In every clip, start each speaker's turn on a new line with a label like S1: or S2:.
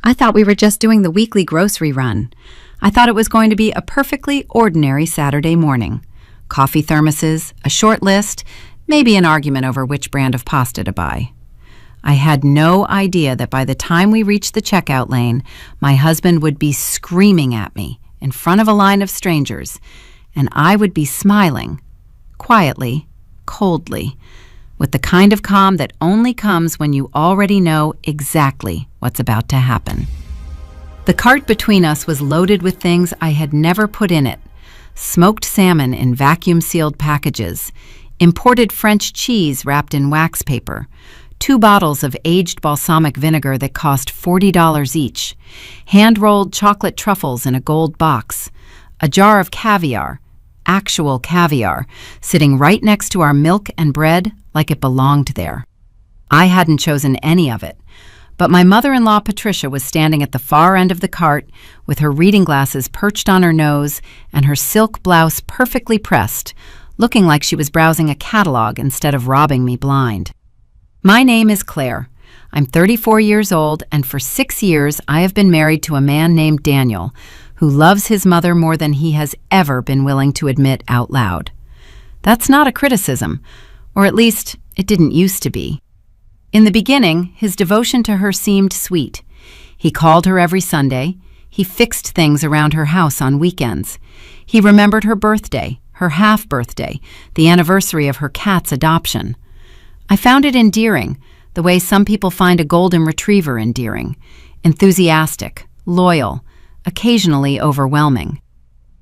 S1: I thought we were just doing the weekly grocery run. I thought it was going to be a perfectly ordinary Saturday morning. Coffee thermoses, a short list, maybe an argument over which brand of pasta to buy. I had no idea that by the time we reached the checkout lane, my husband would be screaming at me in front of a line of strangers, and I would be smiling, quietly, coldly, with the kind of calm that only comes when you already know exactly what's about to happen. The cart between us was loaded with things I had never put in it: smoked salmon in vacuum-sealed packages, imported French cheese wrapped in wax paper, 2 bottles of aged balsamic vinegar that cost $40 each, hand-rolled chocolate truffles in a gold box, a jar of caviar, actual caviar, sitting right next to our milk and bread like it belonged there. I hadn't chosen any of it, but my mother-in-law Patricia was standing at the far end of the cart with her reading glasses perched on her nose and her silk blouse perfectly pressed, looking like she was browsing a catalog instead of robbing me blind. My name is Claire. I'm 34 years old, and for 6 years I have been married to a man named Daniel, who loves his mother more than he has ever been willing to admit out loud. That's not a criticism, or at least it didn't used to be. In the beginning, his devotion to her seemed sweet. He called her every Sunday. He fixed things around her house on weekends. He remembered her birthday, her half-birthday, the anniversary of her cat's adoption. I found it endearing, the way some people find a golden retriever endearing: enthusiastic, loyal, occasionally overwhelming.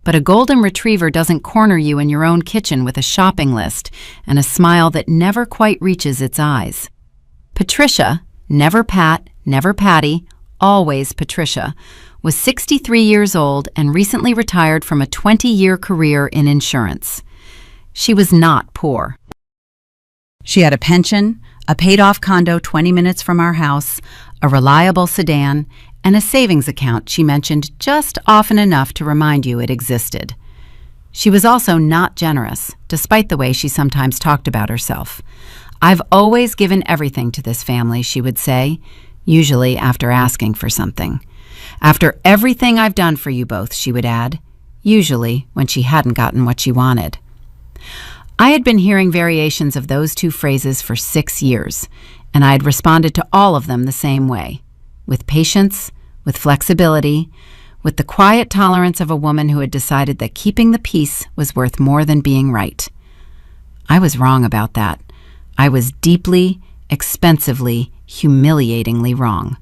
S1: But a golden retriever doesn't corner you in your own kitchen with a shopping list and a smile that never quite reaches its eyes. Patricia, never Pat, never Patty, always Patricia, was 63 years old and recently retired from a 20-year career in insurance. She was not poor. She had a pension, a paid-off condo 20 minutes from our house, a reliable sedan, and a savings account she mentioned just often enough to remind you it existed. She was also not generous, despite the way she sometimes talked about herself. "I've always given everything to this family," she would say, usually after asking for something. "After everything I've done for you both," she would add, usually when she hadn't gotten what she wanted. I had been hearing variations of those two phrases for 6 years, and I had responded to all of them the same way, with patience, with flexibility, with the quiet tolerance of a woman who had decided that keeping the peace was worth more than being right. I was wrong about that. I was deeply, expensively, humiliatingly wrong.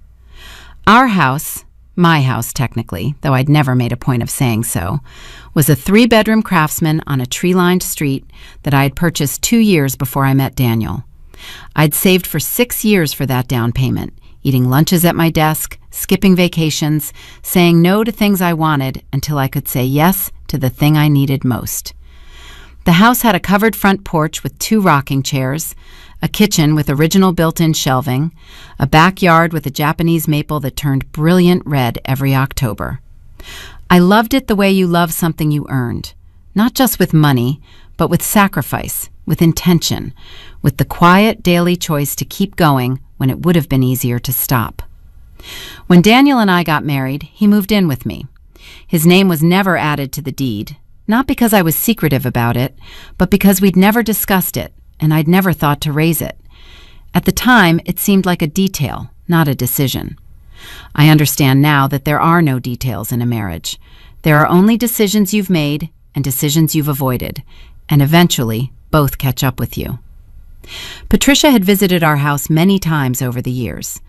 S1: Our house, my house technically, though I'd never made a point of saying so, was a 3-bedroom Craftsman on a tree-lined street that I had purchased 2 years before I met Daniel. I'd saved for 6 years for that down payment, eating lunches at my desk, skipping vacations, saying no to things I wanted until I could say yes to the thing I needed most. The house had a covered front porch with 2 rocking chairs, a kitchen with original built-in shelving, a backyard with a Japanese maple that turned brilliant red every October. I loved it the way you love something you earned, not just with money, but with sacrifice, with intention, with the quiet daily choice to keep going when it would have been easier to stop. When Daniel and I got married, he moved in with me. His name was never added to the deed, not because I was secretive about it, but because we'd never discussed it, and I'd never thought to raise it. At the time, it seemed like a detail, not a decision. I understand now that there are no details in a marriage. There are only decisions you've made and decisions you've avoided, and eventually both catch up with you. Patricia had visited our house many times over the years.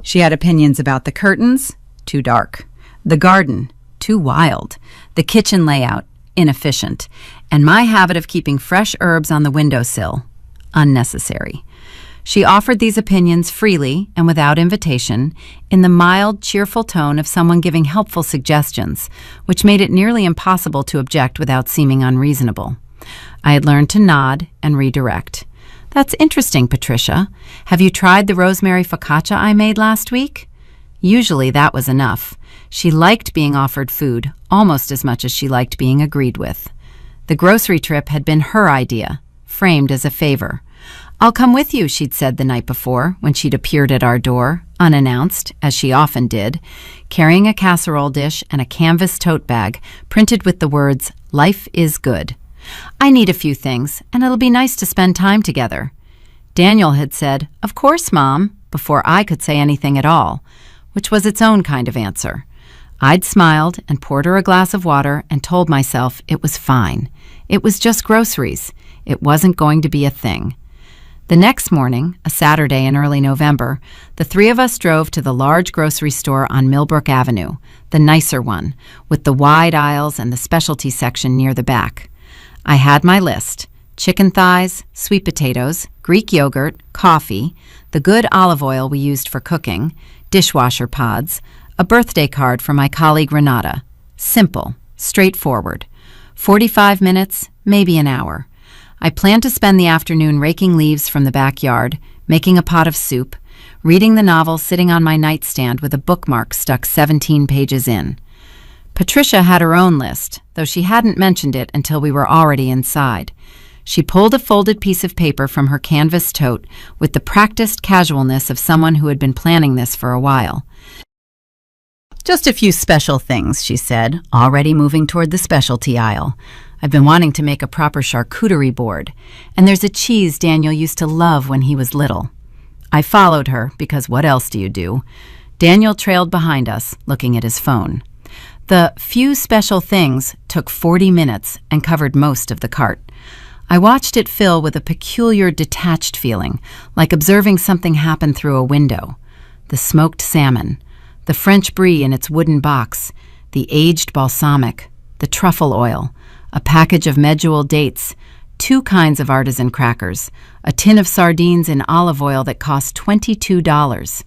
S1: She had opinions about the curtains, too dark, the garden, too wild, the kitchen layout, inefficient, and my habit of keeping fresh herbs on the windowsill, unnecessary. She offered these opinions freely and without invitation, in the mild, cheerful tone of someone giving helpful suggestions, which made it nearly impossible to object without seeming unreasonable. I had learned to nod and redirect. "That's interesting, Patricia. Have you tried the rosemary focaccia I made last week?" Usually that was enough. She liked being offered food almost as much as she liked being agreed with. The grocery trip had been her idea, framed as a favor. "I'll come with you," she'd said the night before when she'd appeared at our door, unannounced, as she often did, carrying a casserole dish and a canvas tote bag printed with the words, "Life is good. I need a few things, and it'll be nice to spend time together." Daniel had said, "Of course, Mom," before I could say anything at all, which was its own kind of answer. I'd smiled and poured her a glass of water and told myself it was fine. It was just groceries. It wasn't going to be a thing. The next morning, a Saturday in early November, the three of us drove to the large grocery store on Millbrook Avenue, the nicer one, with the wide aisles and the specialty section near the back. I had my list: chicken thighs, sweet potatoes, Greek yogurt, coffee, the good olive oil we used for cooking, dishwasher pods, a birthday card from my colleague Renata. Simple, straightforward. 45 minutes, maybe an hour. I planned to spend the afternoon raking leaves from the backyard, making a pot of soup, reading the novel sitting on my nightstand with a bookmark stuck 17 pages in. Patricia had her own list, though she hadn't mentioned it until we were already inside. She pulled a folded piece of paper from her canvas tote with the practiced casualness of someone who had been planning this for a while. "Just a few special things," she said, already moving toward the specialty aisle. "I've been wanting to make a proper charcuterie board, and there's a cheese Daniel used to love when he was little." I followed her, because what else do you do? Daniel trailed behind us, looking at his phone. The few special things took 40 minutes and covered most of the cart. I watched it fill with a peculiar detached feeling, like observing something happen through a window. The smoked salmon, the French brie in its wooden box, the aged balsamic, the truffle oil, a package of medjool dates, 2 kinds of artisan crackers, a tin of sardines in olive oil that cost $22,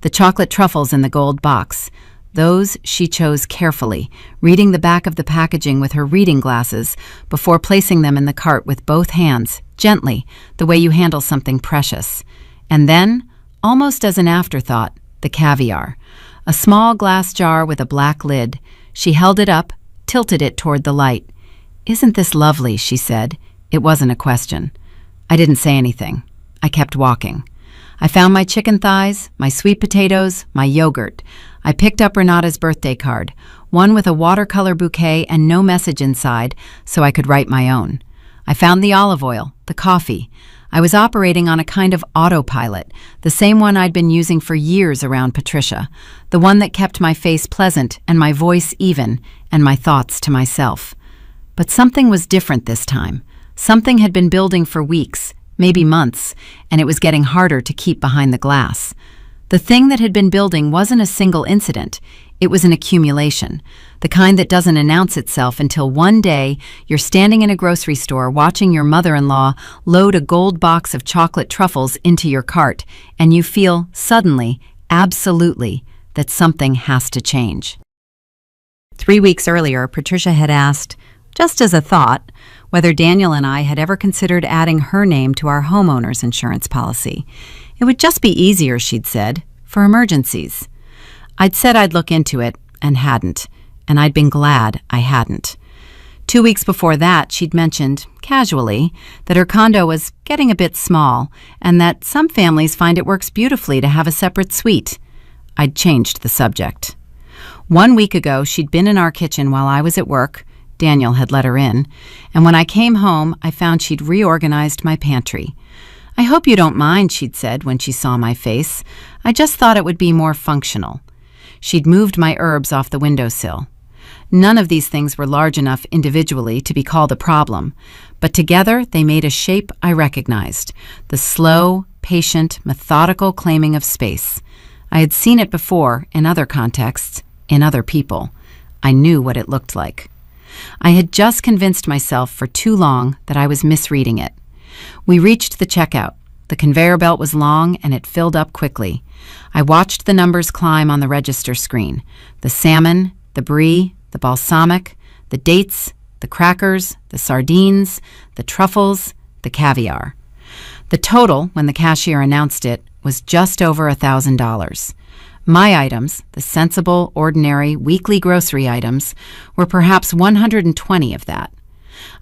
S1: the chocolate truffles in the gold box. Those she chose carefully, reading the back of the packaging with her reading glasses before placing them in the cart with both hands, gently, the way you handle something precious. And then, almost as an afterthought, the caviar. A small glass jar with a black lid. She held it up, tilted it toward the light. "Isn't this lovely?" she said. It wasn't a question. I didn't say anything. I kept walking. I found my chicken thighs, my sweet potatoes, my yogurt. I picked up Renata's birthday card, one with a watercolor bouquet and no message inside, so I could write my own. I found the olive oil, the coffee. I was operating on a kind of autopilot, the same one I'd been using for years around Patricia, the one that kept my face pleasant and my voice even and my thoughts to myself. But something was different this time. Something had been building for weeks, maybe months, and it was getting harder to keep behind the glass. The thing that had been building wasn't a single incident. It was an accumulation, the kind that doesn't announce itself until one day you're standing in a grocery store watching your mother-in-law load a gold box of chocolate truffles into your cart, and you feel, suddenly, absolutely, that something has to change. 3 weeks earlier, Patricia had asked, just as a thought, whether Daniel and I had ever considered adding her name to our homeowner's insurance policy. It would just be easier, she'd said, for emergencies. I'd said I'd look into it, and hadn't, and I'd been glad I hadn't. 2 weeks before that, she'd mentioned, casually, that her condo was getting a bit small, and that some families find it works beautifully to have a separate suite. I'd changed the subject. 1 week ago, she'd been in our kitchen while I was at work. Daniel had let her in, and when I came home, I found she'd reorganized my pantry. "I hope you don't mind," she'd said when she saw my face. "I just thought it would be more functional." She'd moved my herbs off the windowsill. None of these things were large enough individually to be called a problem, but together they made a shape I recognized, the slow, patient, methodical claiming of space. I had seen it before in other contexts, in other people. I knew what it looked like. I had just convinced myself for too long that I was misreading it. We reached the checkout. The conveyor belt was long and it filled up quickly. I watched the numbers climb on the register screen. The salmon, the brie, the balsamic, the dates, the crackers, the sardines, the truffles, the caviar. The total, when the cashier announced it, was just over $1,000. My items, the sensible, ordinary, weekly grocery items, were perhaps 120 of that.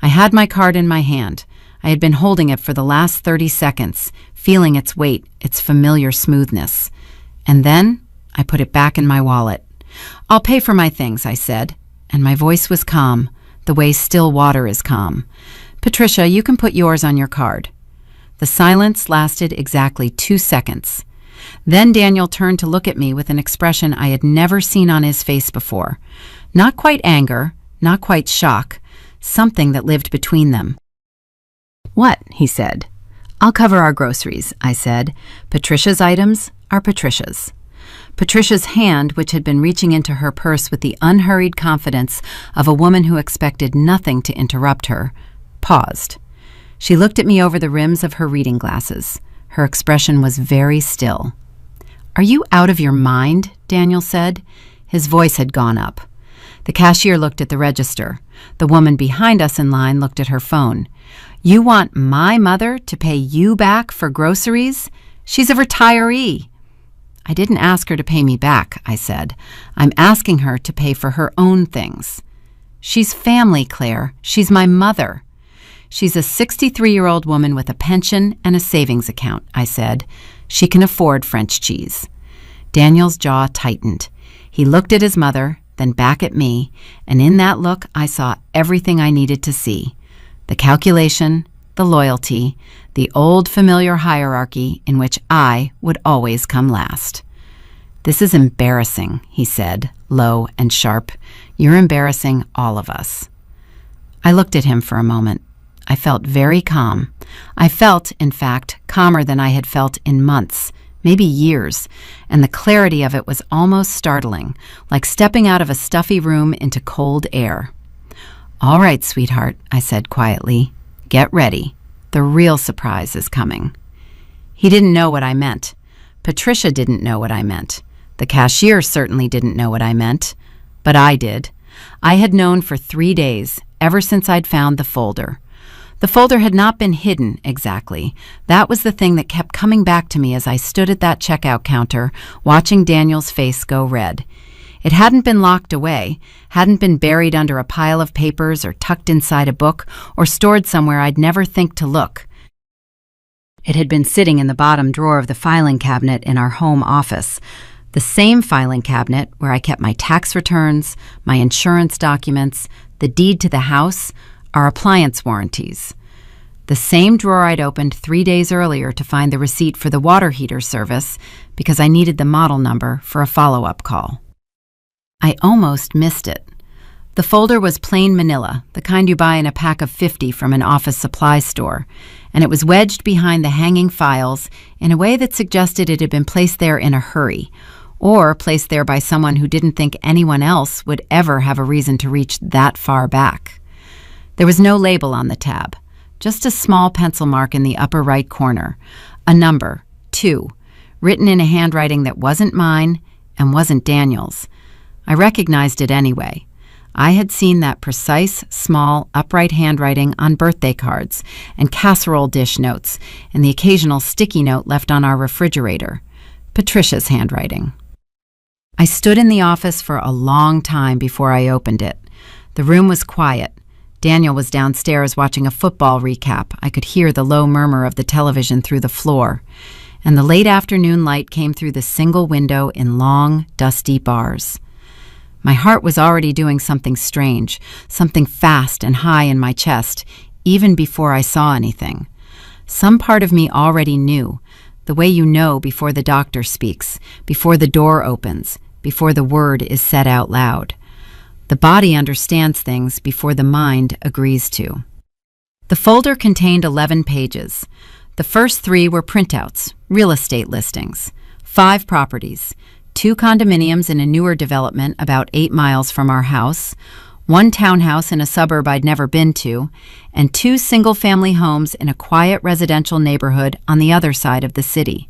S1: I had my card in my hand. I had been holding it for the last 30 seconds, feeling its weight, its familiar smoothness. And then I put it back in my wallet. "I'll pay for my things," I said, and my voice was calm, the way still water is calm. "Patricia, you can put yours on your card." The silence lasted exactly 2 seconds. Then Daniel turned to look at me with an expression I had never seen on his face before. Not quite anger, not quite shock, something that lived between them. "What?" he said. "I'll cover our groceries," I said. "Patricia's items are Patricia's." Patricia's hand, which had been reaching into her purse with the unhurried confidence of a woman who expected nothing to interrupt her, paused. She looked at me over the rims of her reading glasses. Her expression was very still. "Are you out of your mind?" Daniel said. His voice had gone up. The cashier looked at the register. The woman behind us in line looked at her phone. "You want my mother to pay you back for groceries? She's a retiree." "I didn't ask her to pay me back," I said. "I'm asking her to pay for her own things." "She's family, Claire. She's my mother." "She's a 63-year-old woman with a pension and a savings account," I said. "She can afford French cheese." Daniel's jaw tightened. He looked at his mother, then back at me, and in that look I saw everything I needed to see. The calculation, the loyalty, the old familiar hierarchy in which I would always come last. "This is embarrassing," he said, low and sharp. "You're embarrassing all of us." I looked at him for a moment. I felt very calm. I felt, in fact, calmer than I had felt in months, maybe years, and the clarity of it was almost startling, like stepping out of a stuffy room into cold air. "All right, sweetheart," I said quietly. "Get ready. The real surprise is coming." He didn't know what I meant. Patricia didn't know what I meant. The cashier certainly didn't know what I meant. But I did. I had known for 3 days, ever since I'd found the folder. The folder had not been hidden, exactly. That was the thing that kept coming back to me as I stood at that checkout counter, watching Daniel's face go red. It hadn't been locked away, hadn't been buried under a pile of papers or tucked inside a book or stored somewhere I'd never think to look. It had been sitting in the bottom drawer of the filing cabinet in our home office, the same filing cabinet where I kept my tax returns, my insurance documents, the deed to the house, our appliance warranties. The same drawer I'd opened 3 days earlier to find the receipt for the water heater service because I needed the model number for a follow-up call. I almost missed it. The folder was plain manila, the kind you buy in a pack of 50 from an office supply store, and it was wedged behind the hanging files in a way that suggested it had been placed there in a hurry, or placed there by someone who didn't think anyone else would ever have a reason to reach that far back. There was no label on the tab, just a small pencil mark in the upper right corner, a number, 2, written in a handwriting that wasn't mine and wasn't Daniel's. I recognized it anyway. I had seen that precise, small, upright handwriting on birthday cards and casserole dish notes and the occasional sticky note left on our refrigerator. Patricia's handwriting. I stood in the office for a long time before I opened it. The room was quiet. Daniel was downstairs watching a football recap. I could hear the low murmur of the television through the floor. And the late afternoon light came through the single window in long, dusty bars. My heart was already doing something strange, something fast and high in my chest, even before I saw anything. Some part of me already knew, the way you know before the doctor speaks, before the door opens, before the word is said out loud. The body understands things before the mind agrees to. The folder contained 11 pages. The first 3 were printouts, real estate listings, 5 properties, 2 condominiums in a newer development about 8 miles from our house, 1 townhouse in a suburb I'd never been to, and 2 single-family homes in a quiet residential neighborhood on the other side of the city.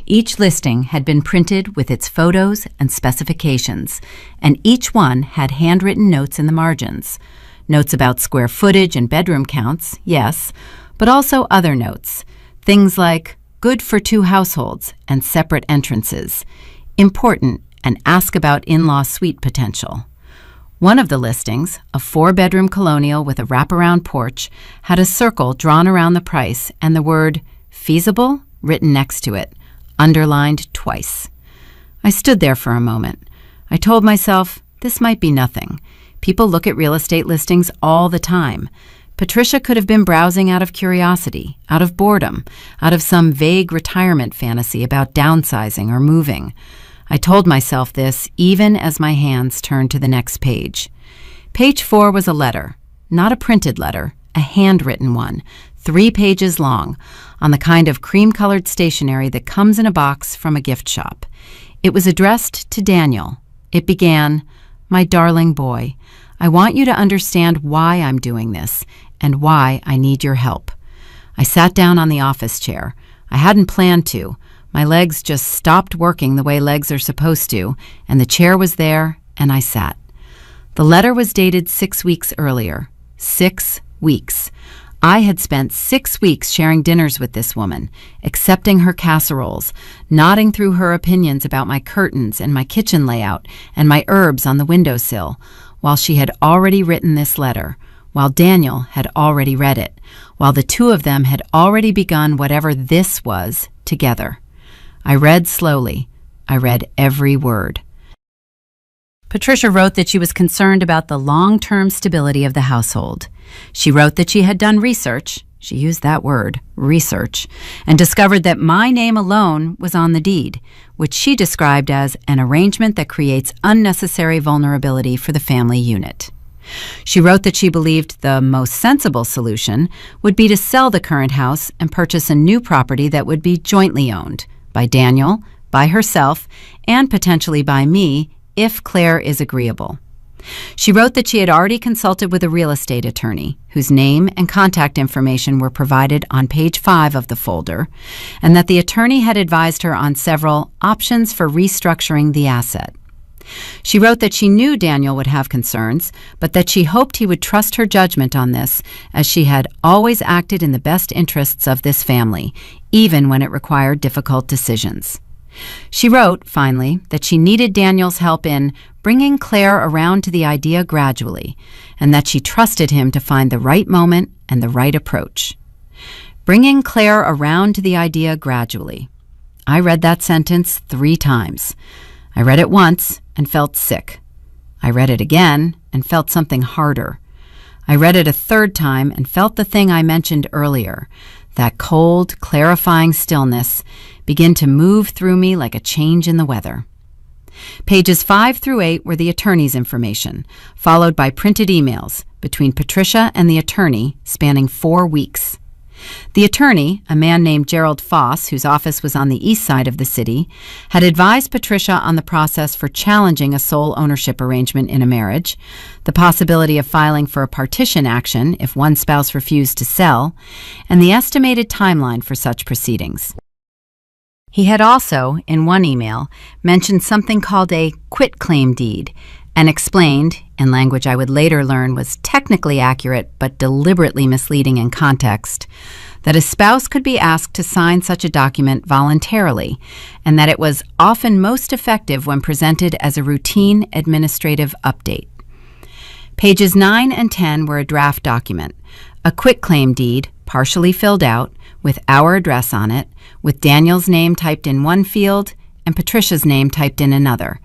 S1: Each listing had been printed with its photos and specifications, and each one had handwritten notes in the margins. Notes about square footage and bedroom counts, yes, but also other notes. Things like, good for 2 households and separate entrances, important, and ask about in-law suite potential. One of the listings, a 4-bedroom colonial with a wraparound porch, had a circle drawn around the price and the word feasible written next to it. underlined twice. I stood there for a moment. I told myself, this might be nothing. People look at real estate listings all the time. Patricia could have been browsing out of curiosity, out of boredom, out of some vague retirement fantasy about downsizing or moving. I told myself this even as my hands turned to the next page. Page 4 was a letter, not a printed letter, a handwritten one, 3 pages long, on the kind of cream-colored stationery that comes in a box from a gift shop. It was addressed to Daniel. It began, "My darling boy, I want you to understand why I'm doing this and why I need your help." I sat down on the office chair. I hadn't planned to. My legs just stopped working the way legs are supposed to, and the chair was there, and I sat. The letter was dated 6 weeks earlier. 6 weeks. I had spent 6 weeks sharing dinners with this woman, accepting her casseroles, nodding through her opinions about my curtains and my kitchen layout and my herbs on the windowsill, while she had already written this letter, while Daniel had already read it, while the two of them had already begun whatever this was together. I read slowly. I read every word. Patricia wrote that she was concerned about the long-term stability of the household. She wrote that she had done research, she used that word, research, and discovered that my name alone was on the deed, which she described as an arrangement that creates unnecessary vulnerability for the family unit. She wrote that she believed the most sensible solution would be to sell the current house and purchase a new property that would be jointly owned by Daniel, by herself, and potentially by me if Claire is agreeable. She wrote that she had already consulted with a real estate attorney, whose name and contact information were provided on page 5 of the folder, and that the attorney had advised her on several options for restructuring the asset. She wrote that she knew Daniel would have concerns, but that she hoped he would trust her judgment on this, as she had always acted in the best interests of this family, even when it required difficult decisions. She wrote, finally, that she needed Daniel's help in bringing Claire around to the idea gradually, and that she trusted him to find the right moment and the right approach. Bringing Claire around to the idea gradually. I read that sentence 3 times. I read it once and felt sick. I read it again and felt something harder. I read it a 3rd time and felt the thing I mentioned earlier, that cold, clarifying stillness, begin to move through me like a change in the weather. Pages 5 through 8 were the attorney's information, followed by printed emails between Patricia and the attorney spanning 4 weeks. The attorney, a man named Gerald Foss, whose office was on the east side of the city, had advised Patricia on the process for challenging a sole ownership arrangement in a marriage, the possibility of filing for a partition action if one spouse refused to sell, and the estimated timeline for such proceedings. He had also, in one email, mentioned something called a quitclaim deed and explained, in language I would later learn was technically accurate but deliberately misleading in context, that a spouse could be asked to sign such a document voluntarily, and that it was often most effective when presented as a routine administrative update. Pages 9 and 10 were a draft document, a quitclaim deed, partially filled out, with our address on it, with Daniel's name typed in one field and Patricia's name typed in another.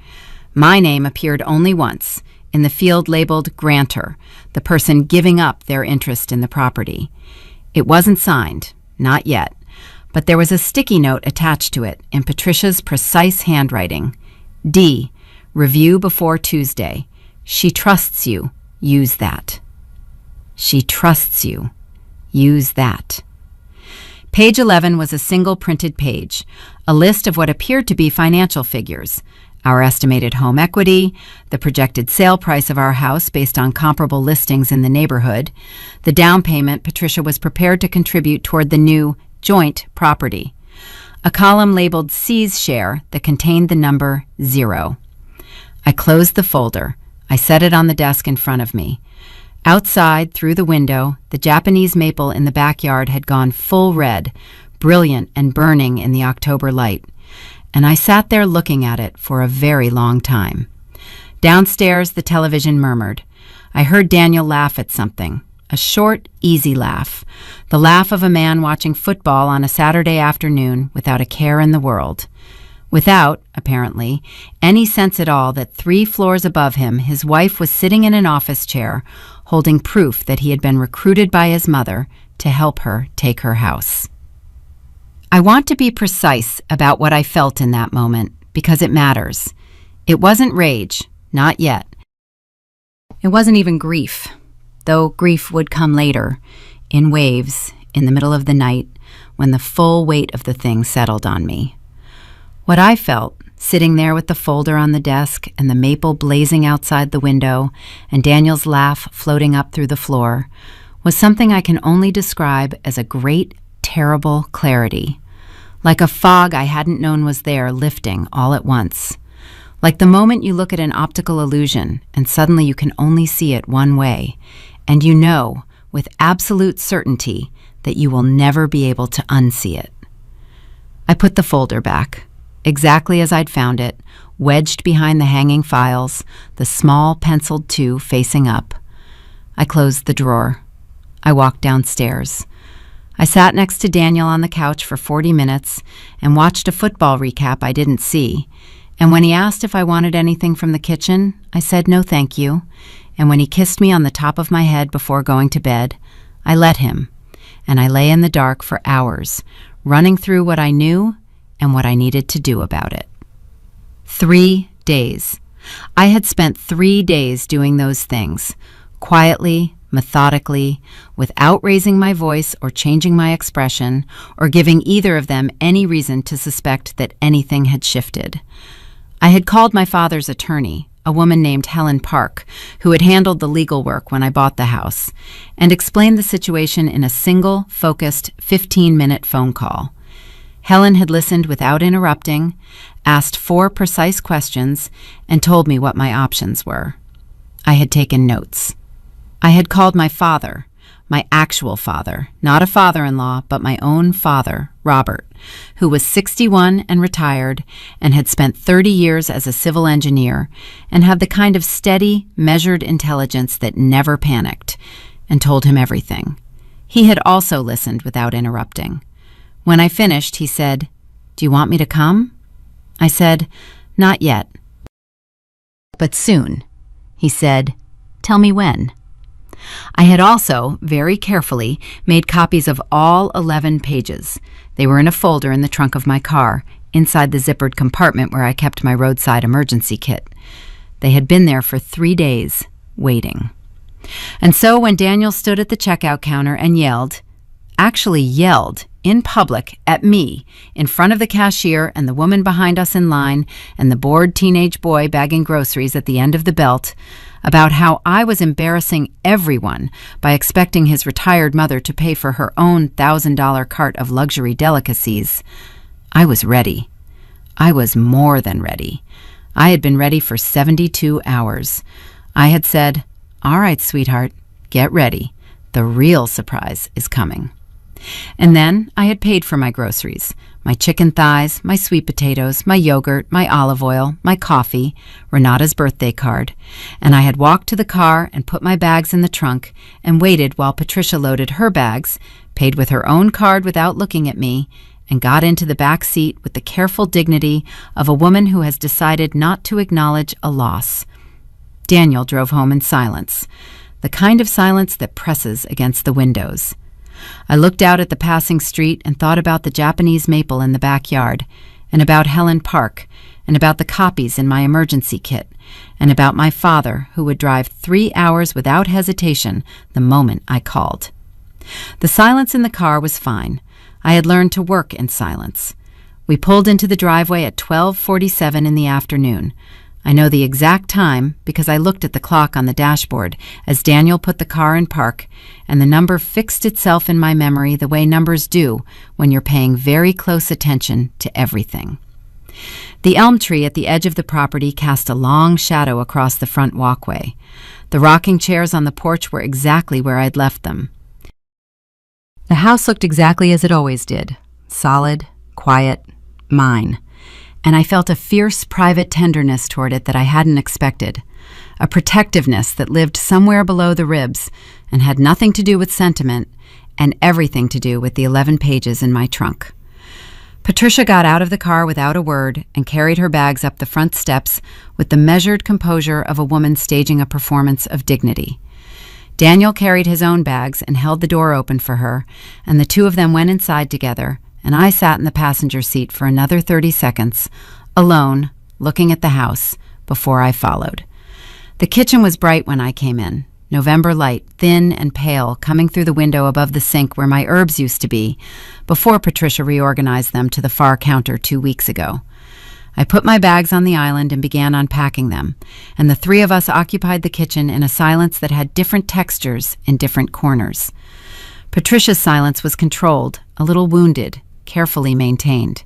S1: My name appeared only once, in the field labeled grantor, the person giving up their interest in the property. It wasn't signed, not yet, but there was a sticky note attached to it in Patricia's precise handwriting. D. Review before Tuesday. She trusts you. Use that. She trusts you. Use that. Page 11 was a single printed page, a list of what appeared to be financial figures, our estimated home equity, the projected sale price of our house based on comparable listings in the neighborhood, the down payment Patricia was prepared to contribute toward the new joint property, a column labeled C's share that contained the number 0. I closed the folder. I set it on the desk in front of me. Outside, through the window, the Japanese maple in the backyard had gone full red, brilliant and burning in the October light, and I sat there looking at it for a very long time. Downstairs, the television murmured. I heard Daniel laugh at something, a short, easy laugh, the laugh of a man watching football on a Saturday afternoon without a care in the world. Without, apparently, any sense at all that 3 floors above him his wife was sitting in an office chair, holding proof that he had been recruited by his mother to help her take her house. I want to be precise about what I felt in that moment, because it matters. It wasn't rage, not yet. It wasn't even grief, though grief would come later, in waves, in the middle of the night, when the full weight of the thing settled on me. What I felt, sitting there with the folder on the desk and the maple blazing outside the window and Daniel's laugh floating up through the floor, was something I can only describe as a great, terrible clarity. Like a fog I hadn't known was there lifting all at once. Like the moment you look at an optical illusion and suddenly you can only see it one way, and you know, with absolute certainty, that you will never be able to unsee it. I put the folder back, exactly as I'd found it, wedged behind the hanging files, the small penciled 2 facing up. I closed the drawer. I walked downstairs. I sat next to Daniel on the couch for 40 minutes and watched a football recap I didn't see. And when he asked if I wanted anything from the kitchen, I said no thank you. And when he kissed me on the top of my head before going to bed, I let him. And I lay in the dark for hours, running through what I knew and what I needed to do about it. 3 days. I had spent 3 days doing those things, quietly, methodically, without raising my voice or changing my expression, or giving either of them any reason to suspect that anything had shifted. I had called my father's attorney, a woman named Helen Park, who had handled the legal work when I bought the house, and explained the situation in a single, focused, 15-minute phone call. Helen had listened without interrupting, asked 4 precise questions, and told me what my options were. I had taken notes. I had called my father, my actual father, not a father-in-law, but my own father, Robert, who was 61 and retired and had spent 30 years as a civil engineer and had the kind of steady, measured intelligence that never panicked, and told him everything. He had also listened without interrupting. When I finished, he said, "Do you want me to come?" I said, "Not yet." "But soon." He said, "Tell me when." I had also, very carefully, made copies of all 11 pages. They were in a folder in the trunk of my car, inside the zippered compartment where I kept my roadside emergency kit. They had been there for 3 days, waiting. And so when Daniel stood at the checkout counter and yelled, in public at me, in front of the cashier and the woman behind us in line and the bored teenage boy bagging groceries at the end of the belt, about how I was embarrassing everyone by expecting his retired mother to pay for her own $1,000 cart of luxury delicacies, I was ready. I was more than ready. I had been ready for 72 hours. I had said, "All right, sweetheart, get ready. The real surprise is coming." And then I had paid for my groceries, my chicken thighs, my sweet potatoes, my yogurt, my olive oil, my coffee, Renata's birthday card, and I had walked to the car and put my bags in the trunk and waited while Patricia loaded her bags, paid with her own card without looking at me, and got into the back seat with the careful dignity of a woman who has decided not to acknowledge a loss. Daniel drove home in silence, the kind of silence that presses against the windows. I looked out at the passing street and thought about the Japanese maple in the backyard, and about Helen Park, and about the copies in my emergency kit, and about my father who would drive 3 hours without hesitation the moment I called. The silence in the car was fine. I had learned to work in silence. We pulled into the driveway at 12:47 in the afternoon. I know the exact time because I looked at the clock on the dashboard as Daniel put the car in park, and the number fixed itself in my memory the way numbers do when you're paying very close attention to everything. The elm tree at the edge of the property cast a long shadow across the front walkway. The rocking chairs on the porch were exactly where I'd left them. The house looked exactly as it always did, solid, quiet, mine. and I felt a fierce private tenderness toward it that I hadn't expected, a protectiveness that lived somewhere below the ribs and had nothing to do with sentiment and everything to do with the 11 pages in my trunk. Patricia got out of the car without a word and carried her bags up the front steps with the measured composure of a woman staging a performance of dignity. Daniel carried his own bags and held the door open for her, and the two of them went inside together, and I sat in the passenger seat for another 30 seconds, alone, looking at the house, before I followed. The kitchen was bright when I came in, November light, thin and pale, coming through the window above the sink where my herbs used to be, before Patricia reorganized them to the far counter 2 weeks ago. I put my bags on the island and began unpacking them, and the three of us occupied the kitchen in a silence that had different textures in different corners. Patricia's silence was controlled, a little wounded, carefully maintained.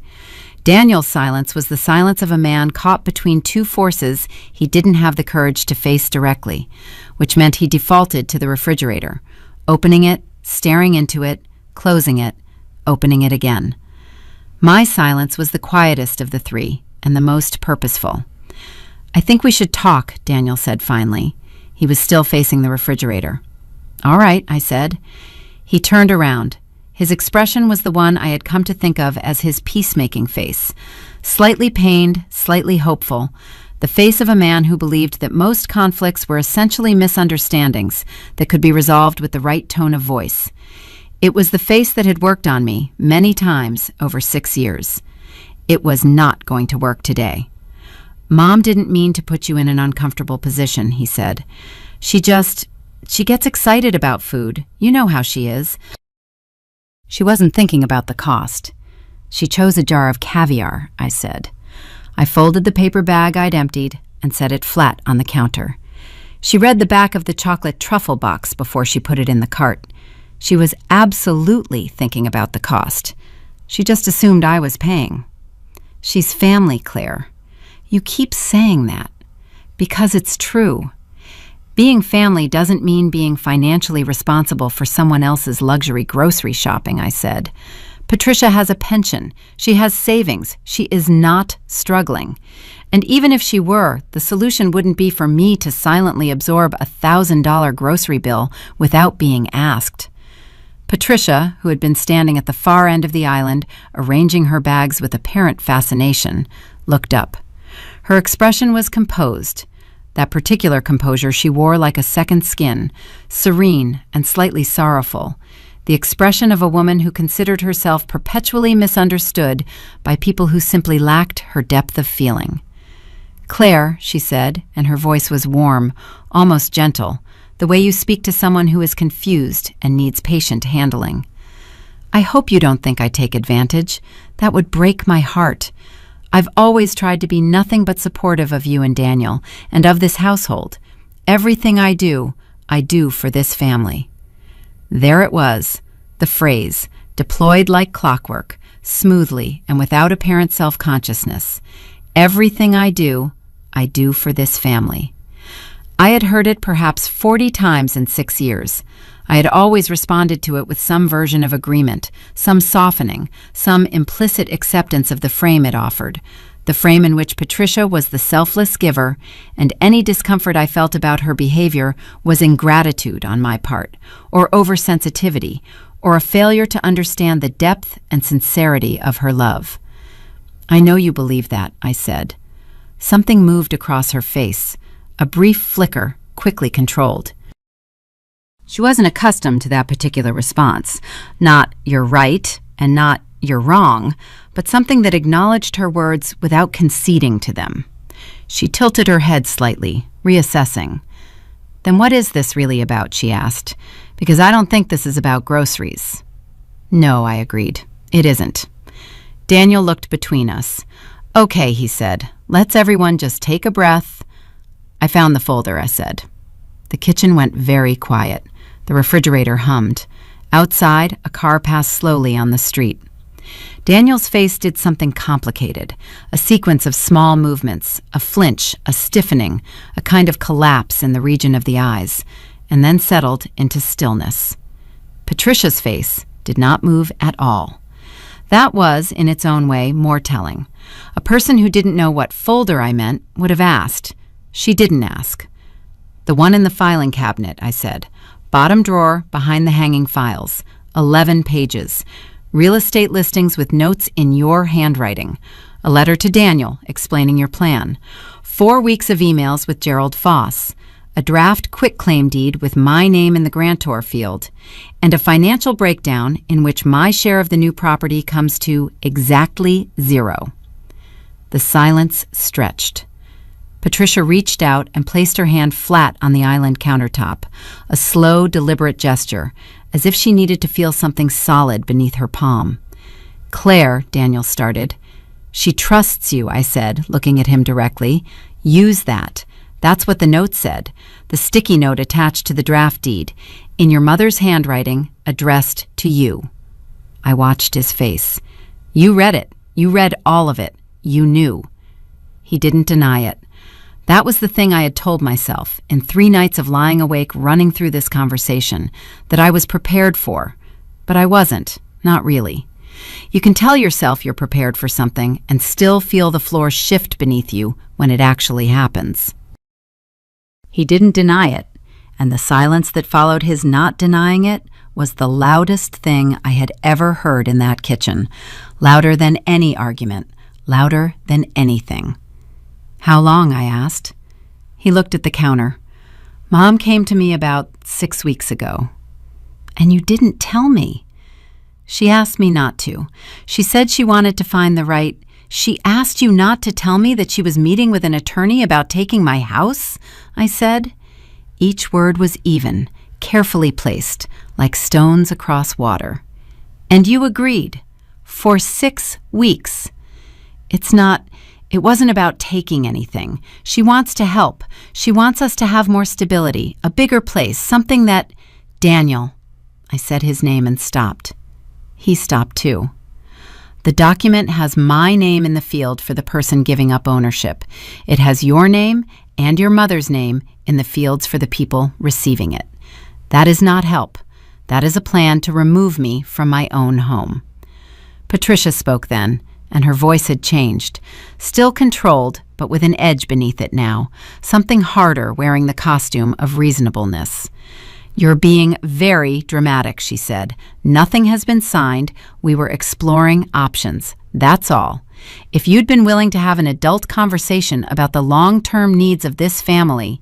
S1: Daniel's silence was the silence of a man caught between two forces he didn't have the courage to face directly, which meant he defaulted to the refrigerator, opening it, staring into it, closing it, opening it again. My silence was the quietest of the three and the most purposeful. "I think we should talk," Daniel said finally. He was still facing the refrigerator. "All right," I said. He turned around. His expression was the one I had come to think of as his peacemaking face, slightly pained, slightly hopeful, the face of a man who believed that most conflicts were essentially misunderstandings that could be resolved with the right tone of voice. It was the face that had worked on me many times over 6 years. It was not going to work today. "Mom didn't mean to put you in an uncomfortable position," he said. She gets excited about food. You know how she is." She wasn't thinking about the cost. "She chose a jar of caviar," I said. I folded the paper bag I'd emptied and set it flat on the counter. She read the back of the chocolate truffle box before she put it in the cart. She was absolutely thinking about the cost. She just assumed I was paying. "She's family, Claire. You keep saying that. Because it's true. Being family doesn't mean being financially responsible for someone else's luxury grocery shopping," I said. "Patricia has a pension. She has savings. She is not struggling. And even if she were, the solution wouldn't be for me to silently absorb a $1,000 grocery bill without being asked." Patricia, who had been standing at the far end of the island, arranging her bags with apparent fascination, looked up. Her expression was composed. That particular composure she wore like a second skin, serene and slightly sorrowful, the expression of a woman who considered herself perpetually misunderstood by people who simply lacked her depth of feeling. "Claire," she said, and her voice was warm, almost gentle, the way you speak to someone who is confused and needs patient handling. "I hope you don't think I take advantage. That would break my heart. I've always tried to be nothing but supportive of you and Daniel, and of this household. Everything I do for this family." There it was, the phrase, deployed like clockwork, smoothly and without apparent self-consciousness. Everything I do for this family. I had heard it perhaps 40 times in 6 years. I had always responded to it with some version of agreement, some softening, some implicit acceptance of the frame it offered, the frame in which Patricia was the selfless giver, and any discomfort I felt about her behavior was ingratitude on my part, or oversensitivity, or a failure to understand the depth and sincerity of her love. "I know you believe that," I said. Something moved across her face, a brief flicker, quickly controlled. She wasn't accustomed to that particular response. Not "you're right" and not "you're wrong," but something that acknowledged her words without conceding to them. She tilted her head slightly, reassessing. "Then what is this really about?" she asked. "Because I don't think this is about groceries." "No," I agreed. "It isn't." Daniel looked between us. "Okay," he said. "Let's everyone just take a breath." "I found the folder," I said. The kitchen went very quiet. The refrigerator hummed. Outside, a car passed slowly on the street. Daniel's face did something complicated, a sequence of small movements, a flinch, a stiffening, a kind of collapse in the region of the eyes, and then settled into stillness. Patricia's face did not move at all. That was, in its own way, more telling. A person who didn't know what folder I meant would have asked. She didn't ask. "The one in the filing cabinet," I said. "Bottom drawer, behind the hanging files. 11 pages. Real estate listings with notes in your handwriting. A letter to Daniel explaining your plan. 4 weeks of emails with Gerald Foss. A draft quitclaim deed with my name in the grantor field, and a financial breakdown in which my share of the new property comes to exactly 0. The silence stretched. Patricia reached out and placed her hand flat on the island countertop, a slow, deliberate gesture, as if she needed to feel something solid beneath her palm. "Claire," Daniel started. "She trusts you," I said, looking at him directly. "Use that. That's what the note said, the sticky note attached to the draft deed, in your mother's handwriting, addressed to you." I watched his face. "You read it. You read all of it. You knew." He didn't deny it. That was the thing I had told myself in 3 nights of lying awake running through this conversation, that I was prepared for. But I wasn't, not really. You can tell yourself you're prepared for something and still feel the floor shift beneath you when it actually happens. He didn't deny it, and the silence that followed his not denying it was the loudest thing I had ever heard in that kitchen, louder than any argument, louder than anything. "How long?" I asked. He looked at the counter. "Mom came to me about 6 weeks ago." "And you didn't tell me." "She asked me not to. She said she wanted to find the right—" "She asked you not to tell me that she was meeting with an attorney about taking my house?" I said. Each word was even, carefully placed, like stones across water. "And you agreed. For 6 weeks. It wasn't about taking anything. She wants to help. She wants us to have more stability, a bigger place, something that—" "Daniel." I said his name and stopped. He stopped too. "The document has my name in the field for the person giving up ownership. It has your name and your mother's name in the fields for the people receiving it. That is not help. That is a plan to remove me from my own home." Patricia spoke then, and her voice had changed, still controlled, but with an edge beneath it now, something harder wearing the costume of reasonableness. "You're being very dramatic," she said. "Nothing has been signed. We were exploring options. That's all. If you'd been willing to have an adult conversation about the long-term needs of this family,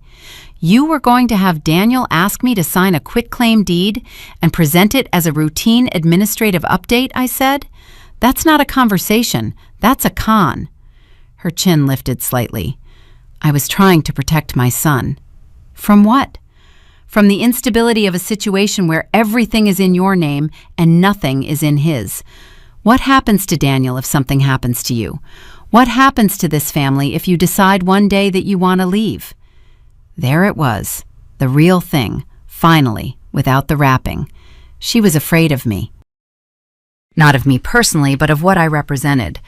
S1: you were going to have Daniel ask me to sign a quitclaim deed and present it as a routine administrative update," I said. "That's not a conversation. That's a con." Her chin lifted slightly. "I was trying to protect my son." "From what?" "From the instability of a situation where everything is in your name and nothing is in his. What happens to Daniel if something happens to you? What happens to this family if you decide one day that you want to leave?" There it was, the real thing, finally, without the wrapping. She was afraid of me. Not of me personally, but of what I represented.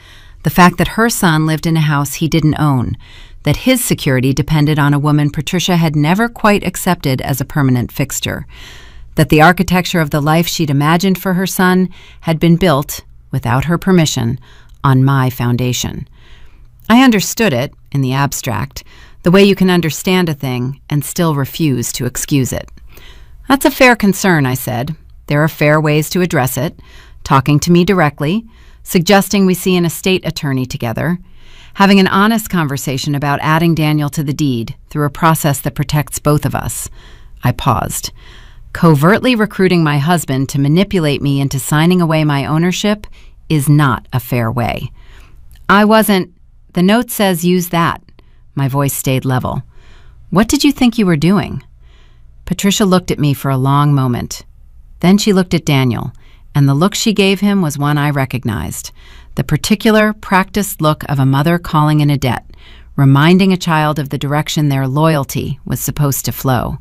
S1: The fact that her son lived in a house he didn't own, that his security depended on a woman Patricia had never quite accepted as a permanent fixture, that the architecture of the life she'd imagined for her son had been built, without her permission, on my foundation. I understood it, in the abstract, the way you can understand a thing and still refuse to excuse it. "That's a fair concern," I said. "There are fair ways to address it. Talking to me directly, suggesting we see an estate attorney together, having an honest conversation about adding Daniel to the deed through a process that protects both of us." I paused. "Covertly recruiting my husband to manipulate me into signing away my ownership is not a fair way." The note says use that." My voice stayed level. "What did you think you were doing?" Patricia looked at me for a long moment. Then she looked at Daniel, and the look she gave him was one I recognized, the particular, practiced look of a mother calling in a debt, reminding a child of the direction their loyalty was supposed to flow.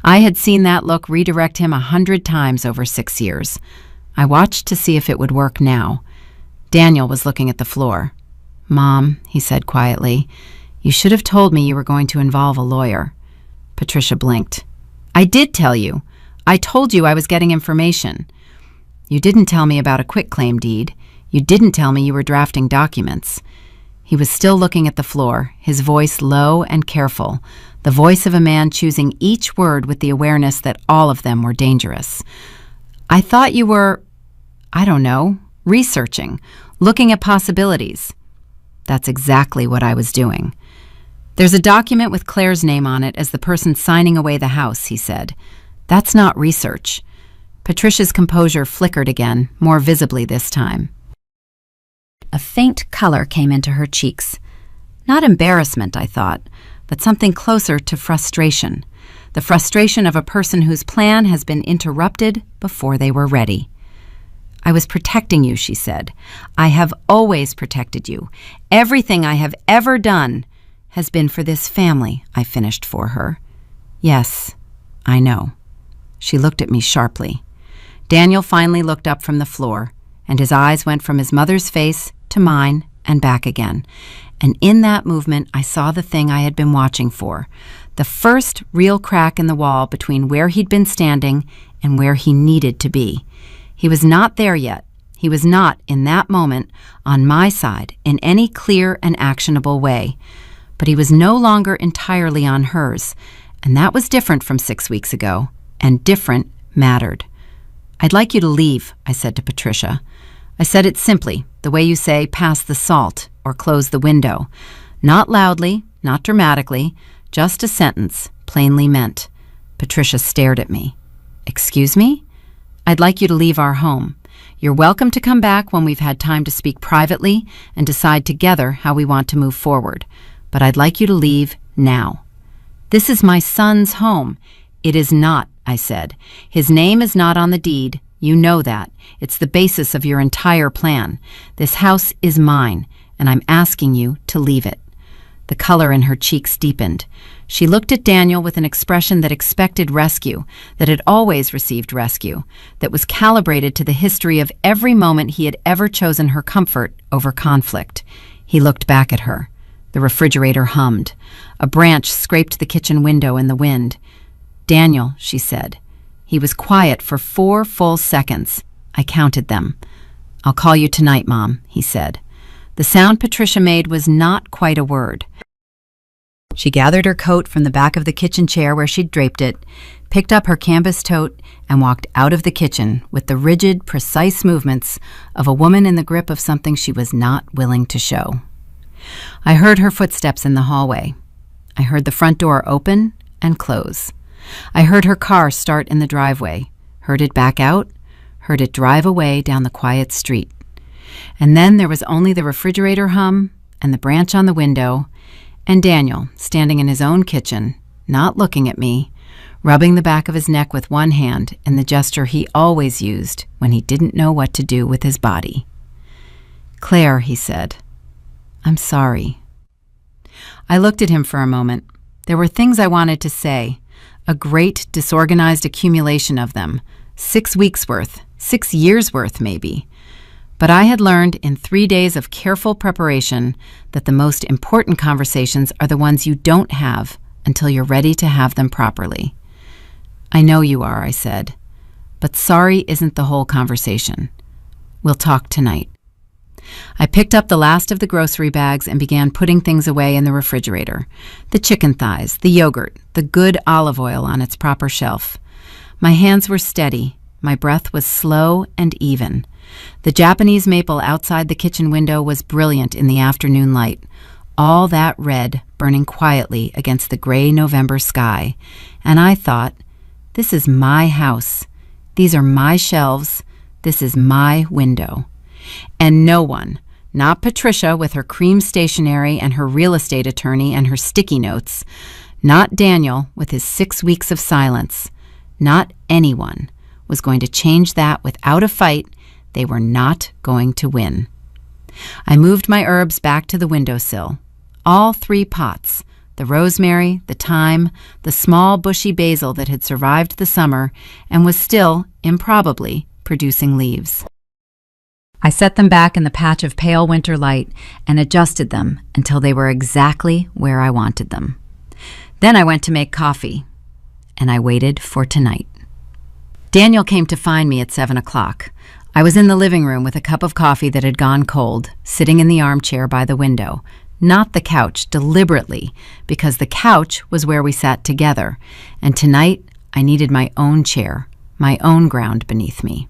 S1: I had seen that look redirect him 100 times over 6 years. I watched to see if it would work now. Daniel was looking at the floor. "Mom," he said quietly, "you should have told me you were going to involve a lawyer." Patricia blinked. "I did tell you. I told you I was getting information." "You didn't tell me about a quitclaim deed. You didn't tell me you were drafting documents." He was still looking at the floor, his voice low and careful, the voice of a man choosing each word with the awareness that all of them were dangerous. "I thought you were, I don't know, researching, looking at possibilities." That's exactly what I was doing. "There's a document with Claire's name on it as the person signing away the house," he said. "That's not research." Patricia's composure flickered again, more visibly this time. A faint color came into her cheeks. Not embarrassment, I thought, but something closer to frustration. The frustration of a person whose plan has been interrupted before they were ready. "I was protecting you," she said. "I have always protected you. Everything I have ever done has been for this family," I finished for her. "Yes, I know." She looked at me sharply. Daniel finally looked up from the floor, and his eyes went from his mother's face to mine and back again. And in that movement, I saw the thing I had been watching for, the first real crack in the wall between where he'd been standing and where he needed to be. He was not there yet. He was not, in that moment, on my side in any clear and actionable way. But he was no longer entirely on hers, and that was different from 6 weeks ago, and different mattered. "I'd like you to leave," I said to Patricia. I said it simply, the way you say, "pass the salt," or "close the window." Not loudly, not dramatically, just a sentence, plainly meant. Patricia stared at me. "Excuse me?" "I'd like you to leave our home. You're welcome to come back when we've had time to speak privately and decide together how we want to move forward. But I'd like you to leave now." "This is my son's home." "It is not," I said. "His name is not on the deed. You know that. It's the basis of your entire plan. This house is mine, and I'm asking you to leave it." The color in her cheeks deepened. She looked at Daniel with an expression that expected rescue, that had always received rescue, that was calibrated to the history of every moment he had ever chosen her comfort over conflict. He looked back at her. The refrigerator hummed. A branch scraped the kitchen window in the wind. "Daniel," she said. He was quiet for 4 full seconds. I counted them. "I'll call you tonight, Mom," he said. The sound Patricia made was not quite a word. She gathered her coat from the back of the kitchen chair where she'd draped it, picked up her canvas tote, and walked out of the kitchen with the rigid, precise movements of a woman in the grip of something she was not willing to show. I heard her footsteps in the hallway. I heard the front door open and close. I heard her car start in the driveway, heard it back out, heard it drive away down the quiet street. And then there was only the refrigerator hum and the branch on the window, and Daniel standing in his own kitchen, not looking at me, rubbing the back of his neck with one hand in the gesture he always used when he didn't know what to do with his body. "Claire," he said, "I'm sorry." I looked at him for a moment. There were things I wanted to say, a great disorganized accumulation of them, 6 weeks worth, 6 years worth maybe. But I had learned in 3 days of careful preparation that the most important conversations are the ones you don't have until you're ready to have them properly. "I know you are," I said, "but sorry isn't the whole conversation. We'll talk tonight." I picked up the last of the grocery bags and began putting things away in the refrigerator. The chicken thighs, the yogurt, the good olive oil on its proper shelf. My hands were steady. My breath was slow and even. The Japanese maple outside the kitchen window was brilliant in the afternoon light, all that red burning quietly against the gray November sky. And I thought, this is my house. These are my shelves. This is my window. And no one, not Patricia with her cream stationery and her real estate attorney and her sticky notes, not Daniel with his 6 weeks of silence, not anyone was going to change that without a fight. They were not going to win. I moved my herbs back to the windowsill. All 3 pots, the rosemary, the thyme, the small bushy basil that had survived the summer and was still, improbably, producing leaves. I set them back in the patch of pale winter light and adjusted them until they were exactly where I wanted them. Then I went to make coffee, and I waited for tonight. Daniel came to find me at 7 o'clock. I was in the living room with a cup of coffee that had gone cold, sitting in the armchair by the window, not the couch, deliberately, because the couch was where we sat together, and tonight I needed my own chair, my own ground beneath me.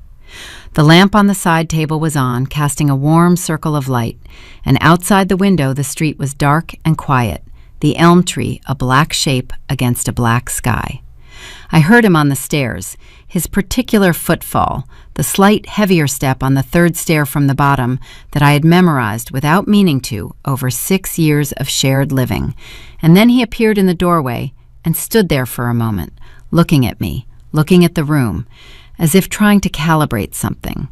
S1: The lamp on the side table was on, casting a warm circle of light, and outside the window the street was dark and quiet, the elm tree a black shape against a black sky. I heard him on the stairs, his particular footfall, the slight heavier step on the third stair from the bottom that I had memorized without meaning to over 6 years of shared living, and then he appeared in the doorway and stood there for a moment, looking at me, looking at the room, as if trying to calibrate something.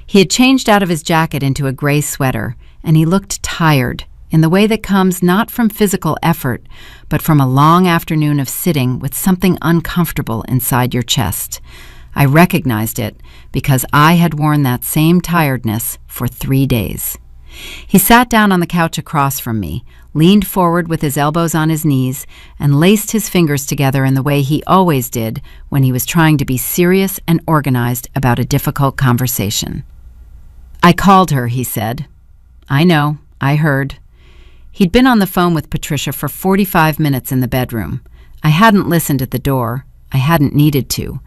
S1: He had changed out of his jacket into a gray sweater, and he looked tired, in the way that comes not from physical effort, but from a long afternoon of sitting with something uncomfortable inside your chest. I recognized it because I had worn that same tiredness for 3 days. He sat down on the couch across from me, leaned forward with his elbows on his knees, and laced his fingers together in the way he always did when he was trying to be serious and organized about a difficult conversation. "I called her," he said. "I know, I heard." He'd been on the phone with Patricia for 45 minutes in the bedroom. I hadn't listened at the door. I hadn't needed to.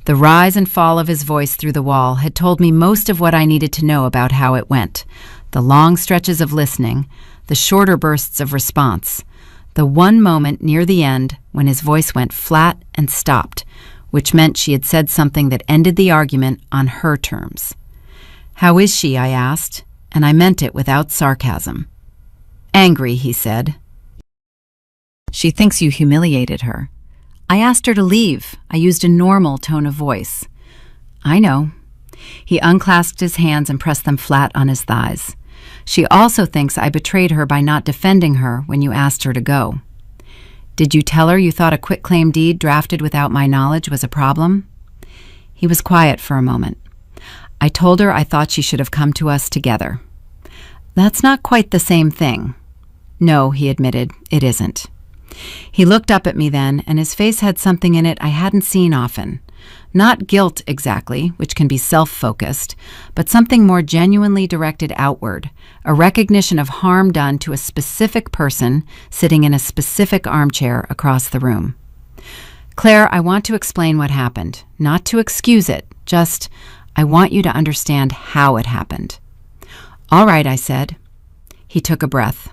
S1: The rise and fall of his voice through the wall had told me most of what I needed to know about how it went. The long stretches of listening, the shorter bursts of response, the one moment near the end when his voice went flat and stopped, which meant she had said something that ended the argument on her terms. "How is she?" I asked, and I meant it without sarcasm. "Angry," he said. "She thinks you humiliated her." I asked her to leave. I used a normal tone of voice. "I know." He unclasped his hands and pressed them flat on his thighs. "She also thinks I betrayed her by not defending her when you asked her to go." "Did you tell her you thought a quitclaim deed drafted without my knowledge was a problem?" He was quiet for a moment. "I told her I thought she should have come to us together." "That's not quite the same thing." "No," he admitted, "it isn't." He looked up at me then, and his face had something in it I hadn't seen often. Not guilt exactly, which can be self-focused, but something more genuinely directed outward, a recognition of harm done to a specific person sitting in a specific armchair across the room. "Claire, I want to explain what happened, not to excuse it, just I want you to understand how it happened." "All right," I said. He took a breath.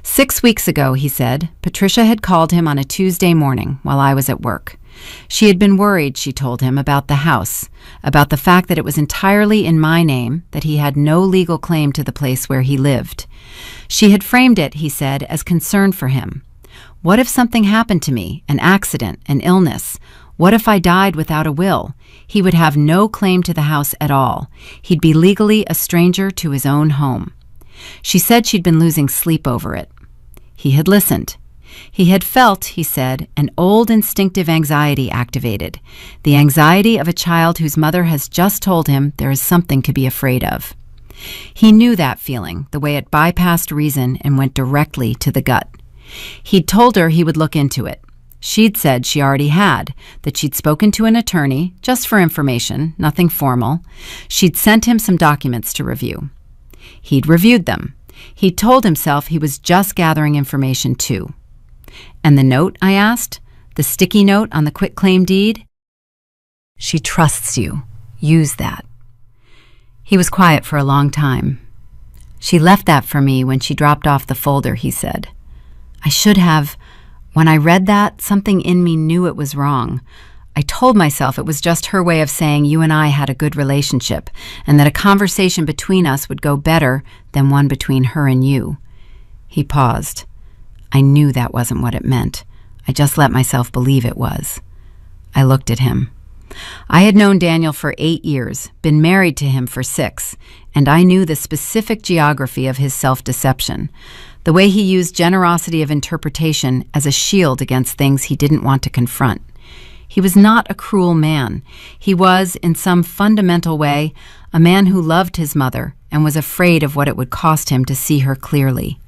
S1: 6 weeks ago, he said, Patricia had called him on a Tuesday morning while I was at work. She had been worried, she told him, about the house, about the fact that it was entirely in my name, that he had no legal claim to the place where he lived. She had framed it, he said, as concern for him. What if something happened to me, an accident, an illness? What if I died without a will? He would have no claim to the house at all. He'd be legally a stranger to his own home. She said she'd been losing sleep over it. He had listened. He had felt, he said, an old instinctive anxiety activated, the anxiety of a child whose mother has just told him there is something to be afraid of. He knew that feeling, the way it bypassed reason and went directly to the gut. He'd told her he would look into it. She'd said she already had, that she'd spoken to an attorney, just for information, nothing formal. She'd sent him some documents to review. He'd reviewed them. He'd told himself he was just gathering information too. "And the note?" I asked. "The sticky note on the quitclaim deed?" "She trusts you. Use that." He was quiet for a long time. "She left that for me when she dropped off the folder," he said. "I should have. When I read that, something in me knew it was wrong. I told myself it was just her way of saying you and I had a good relationship, and that a conversation between us would go better than one between her and you." He paused. I knew that wasn't what it meant. I just let myself believe it was. I looked at him. I had known Daniel for 8 years, been married to him for 6, and I knew the specific geography of his self-deception, the way he used generosity of interpretation as a shield against things he didn't want to confront. He was not a cruel man. He was, in some fundamental way, a man who loved his mother and was afraid of what it would cost him to see her clearly.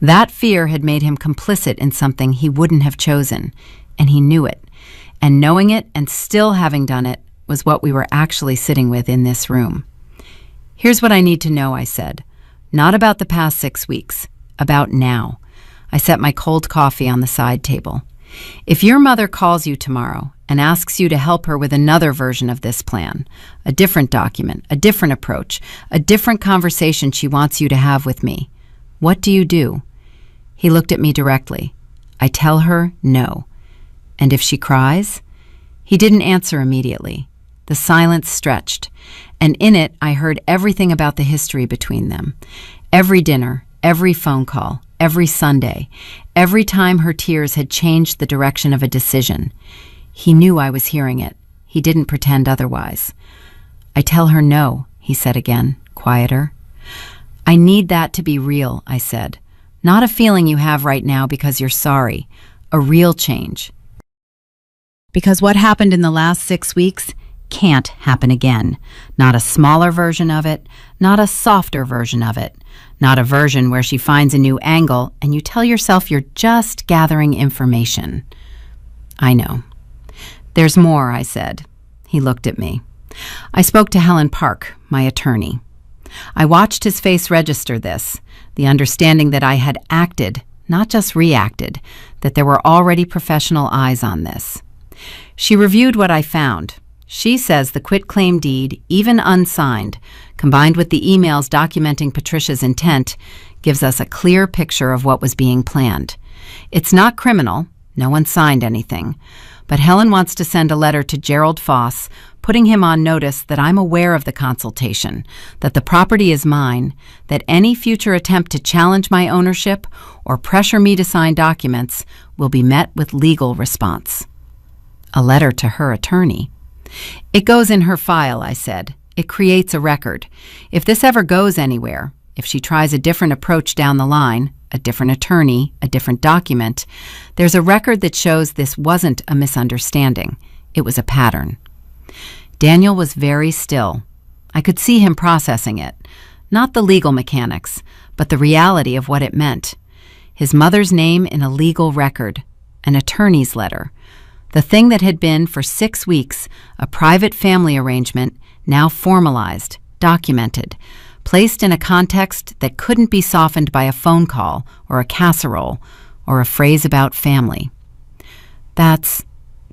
S1: That fear had made him complicit in something he wouldn't have chosen, and he knew it. And knowing it and still having done it was what we were actually sitting with in this room. "Here's what I need to know," I said. "Not about the past 6 weeks, about now." I set my cold coffee on the side table. "If your mother calls you tomorrow and asks you to help her with another version of this plan, a different document, a different approach, a different conversation she wants you to have with me, what do you do?" He looked at me directly. "I tell her no." "And if she cries?" He didn't answer immediately. The silence stretched, and in it I heard everything about the history between them. Every dinner, every phone call, every Sunday, every time her tears had changed the direction of a decision. He knew I was hearing it. He didn't pretend otherwise. "I tell her no," he said again, quieter. "I need that to be real," I said. "Not a feeling you have right now because you're sorry. A real change. Because what happened in the last 6 weeks can't happen again. Not a smaller version of it, not a softer version of it, not a version where she finds a new angle and you tell yourself you're just gathering information." "I know." "There's more," I said. He looked at me. "I spoke to Helen Park, my attorney." I watched his face register this, the understanding that I had acted, not just reacted, that there were already professional eyes on this. She reviewed what I found. She says the quitclaim deed, even unsigned, combined with the emails documenting Patricia's intent, gives us a clear picture of what was being planned. It's not criminal, no one signed anything, but Helen wants to send a letter to Gerald Foss, putting him on notice that I'm aware of the consultation, that the property is mine, that any future attempt to challenge my ownership or pressure me to sign documents will be met with legal response. A letter to her attorney. "It goes in her file," I said. "It creates a record. If this ever goes anywhere, if she tries a different approach down the line, a different attorney, a different document, there's a record that shows this wasn't a misunderstanding. It was a pattern." Daniel was very still. I could see him processing it. Not the legal mechanics, but the reality of what it meant. His mother's name in a legal record, an attorney's letter. The thing that had been, for 6 weeks, a private family arrangement, now formalized, documented, placed in a context that couldn't be softened by a phone call or a casserole or a phrase about family.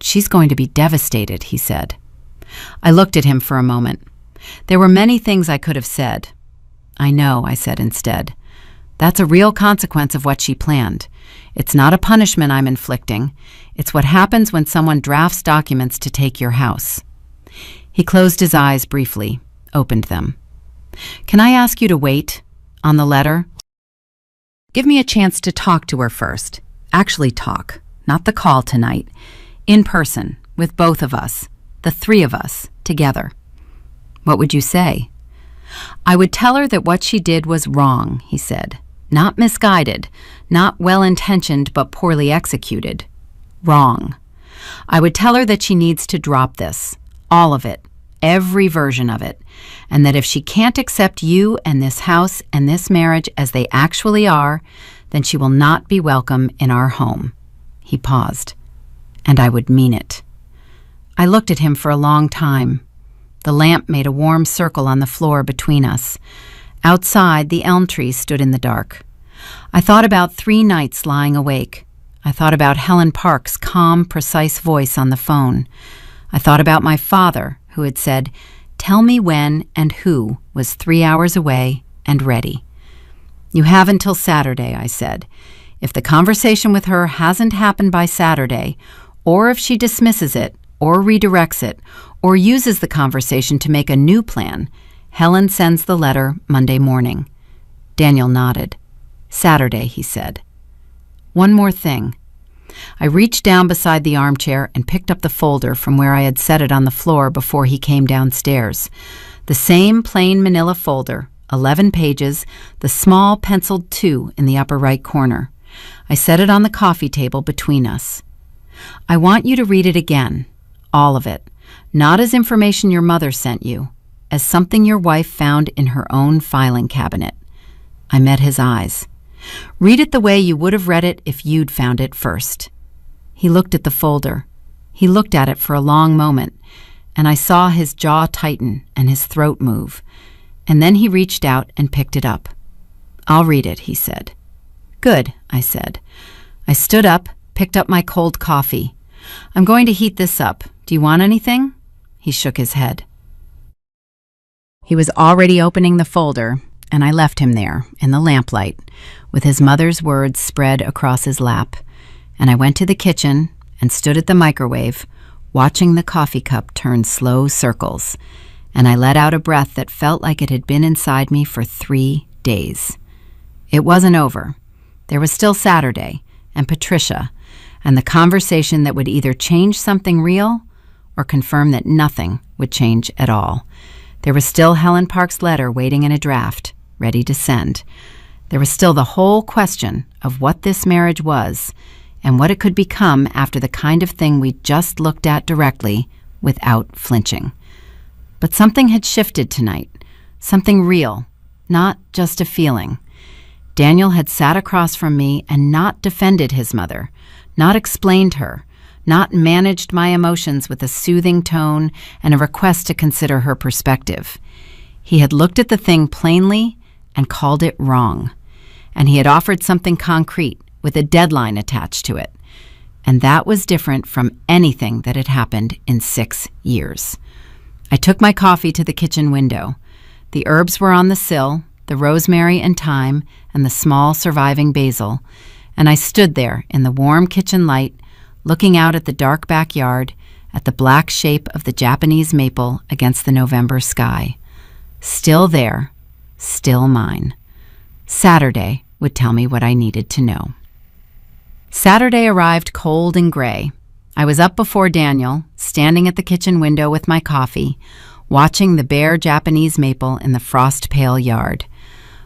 S1: "She's going to be devastated," he said. I looked at him for a moment. There were many things I could have said. "I know," I said instead. "That's a real consequence of what she planned. It's not a punishment I'm inflicting. It's what happens when someone drafts documents to take your house." He closed his eyes briefly, opened them. "Can I ask you to wait on the letter? Give me a chance to talk to her first. Actually talk, not the call tonight. In person, with both of us, the 3 of us, together." "What would you say?" "I would tell her that what she did was wrong," he said. "Not misguided, not well-intentioned but poorly executed. Wrong. I would tell her that she needs to drop this, all of it, every version of it, and that if she can't accept you and this house and this marriage as they actually are, then she will not be welcome in our home." He paused. "And I would mean it." I looked at him for a long time. The lamp made a warm circle on the floor between us. Outside, the elm trees stood in the dark. I thought about 3 nights lying awake. I thought about Helen Park's calm, precise voice on the phone. I thought about my father, who had said, "Tell me when and who was 3 hours away and ready." "You have until Saturday," I said. "If the conversation with her hasn't happened by Saturday, or if she dismisses it, or redirects it, or uses the conversation to make a new plan, Helen sends the letter Monday morning." Daniel nodded. "Saturday," he said. "One more thing." I reached down beside the armchair and picked up the folder from where I had set it on the floor before he came downstairs. The same plain manila folder, 11 pages, the small penciled 2 in the upper right corner. I set it on the coffee table between us. "I want you to read it again, all of it, not as information your mother sent you, as something your wife found in her own filing cabinet." I met his eyes. "Read it the way you would have read it if you'd found it first." He looked at the folder. He looked at it for a long moment, and I saw his jaw tighten and his throat move, and then he reached out and picked it up. "I'll read it," he said. "Good," I said. I stood up, picked up my cold coffee. "I'm going to heat this up. Do you want anything?" He shook his head. He was already opening the folder, and I left him there in the lamplight with his mother's words spread across his lap, and I went to the kitchen and stood at the microwave, watching the coffee cup turn slow circles, and I let out a breath that felt like it had been inside me for 3 days. It wasn't over. There was still Saturday, and Patricia, and the conversation that would either change something real or confirm that nothing would change at all. There was still Helen Park's letter waiting in a draft, ready to send. There was still the whole question of what this marriage was and what it could become after the kind of thing we just looked at directly without flinching. But something had shifted tonight, something real, not just a feeling. Daniel had sat across from me and not defended his mother, not explained her, not managed my emotions with a soothing tone and a request to consider her perspective. He had looked at the thing plainly and called it wrong, and he had offered something concrete with a deadline attached to it, and that was different from anything that had happened in 6 years. I took my coffee to the kitchen window. The herbs were on the sill, the rosemary and thyme and the small surviving basil, and I stood there in the warm kitchen light, looking out at the dark backyard, at the black shape of the Japanese maple against the November sky. Still there, still mine. Saturday would tell me what I needed to know. Saturday arrived cold and gray. I was up before Daniel, standing at the kitchen window with my coffee, watching the bare Japanese maple in the frost-pale yard.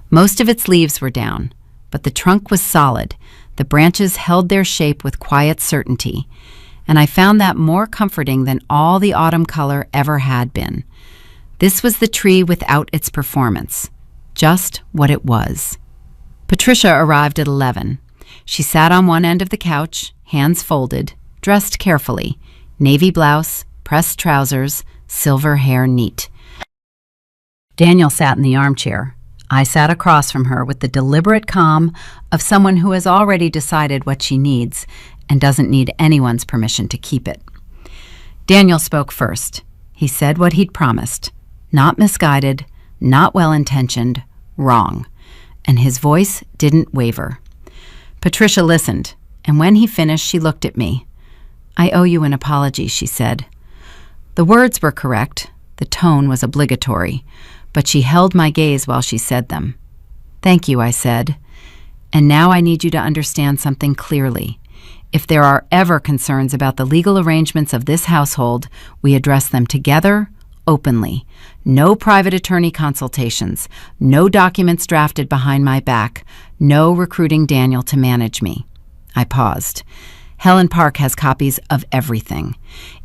S1: Most of its leaves were down, but the trunk was solid. The branches held their shape with quiet certainty, and I found that more comforting than all the autumn color ever had been. This was the tree without its performance, just what it was. Patricia arrived at 11. She sat on one end of the couch, hands folded, dressed carefully, navy blouse, pressed trousers, silver hair neat. Daniel sat in the armchair. I sat across from her with the deliberate calm of someone who has already decided what she needs and doesn't need anyone's permission to keep it. Daniel spoke first. He said what he'd promised. Not misguided, not well-intentioned, wrong. And his voice didn't waver. Patricia listened, and when he finished, she looked at me. "I owe you an apology," she said. The words were correct. The tone was obligatory, but she held my gaze while she said them. "Thank you," I said. "And now I need you to understand something clearly. If there are ever concerns about the legal arrangements of this household, we address them together, openly. No private attorney consultations, no documents drafted behind my back, no recruiting Daniel to manage me." I paused. Helen Park has copies of everything.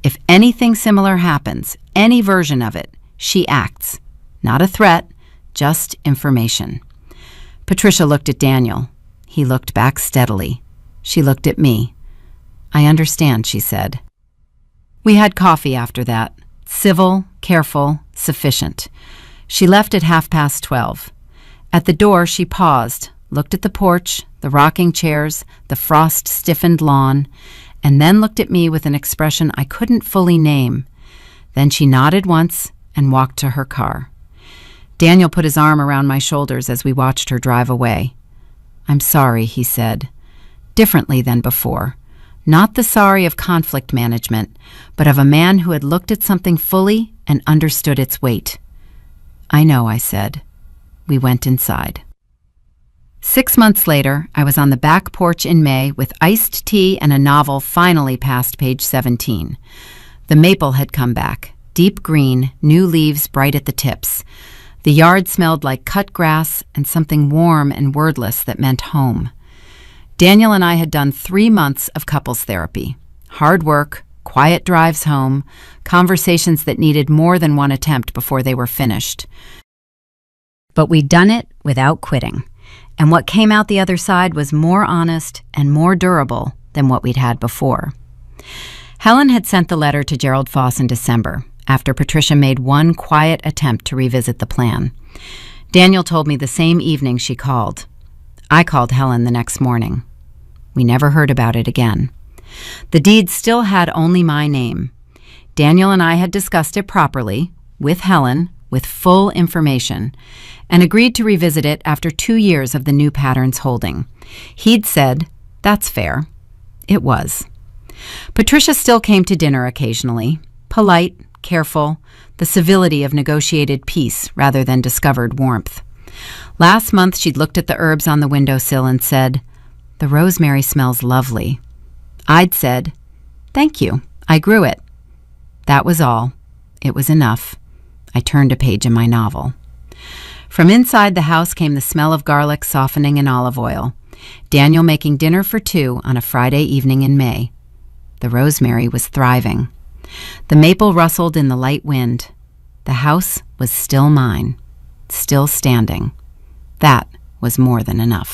S1: If anything similar happens, any version of it, she acts. Not a threat, just information. Patricia looked at Daniel. He looked back steadily. She looked at me. "I understand," she said. We had coffee after that. Civil, careful, sufficient. She left at 12:30. At the door, she paused, looked at the porch, the rocking chairs, the frost-stiffened lawn, and then looked at me with an expression I couldn't fully name. Then she nodded once and walked to her car. Daniel put his arm around my shoulders as we watched her drive away. "I'm sorry," he said, differently than before. Not the sorry of conflict management, but of a man who had looked at something fully and understood its weight. "I know," I said. We went inside. 6 months later, I was on the back porch in May with iced tea and a novel finally past page 17. The maple had come back, deep green, new leaves bright at the tips. The yard smelled like cut grass and something warm and wordless that meant home. Daniel and I had done 3 months of couples therapy. Hard work, quiet drives home, conversations that needed more than one attempt before they were finished. But we'd done it without quitting. And what came out the other side was more honest and more durable than what we'd had before. Helen had sent the letter to Gerald Foss in December, after Patricia made one quiet attempt to revisit the plan. Daniel told me the same evening she called. I called Helen the next morning. We never heard about it again. The deed still had only my name. Daniel and I had discussed it properly, with Helen, with full information, and agreed to revisit it after 2 years of the new pattern's holding. He'd said, "That's fair." It was. Patricia still came to dinner occasionally, polite, careful, the civility of negotiated peace rather than discovered warmth. Last month she'd looked at the herbs on the windowsill and said, "The rosemary smells lovely." I'd said, "Thank you, I grew it." That was all. It was enough. I turned a page in my novel. From inside the house came the smell of garlic softening in olive oil. Daniel making dinner for 2 on a Friday evening in May. The rosemary was thriving. The maple rustled in the light wind. The house was still mine, still standing. That was more than enough.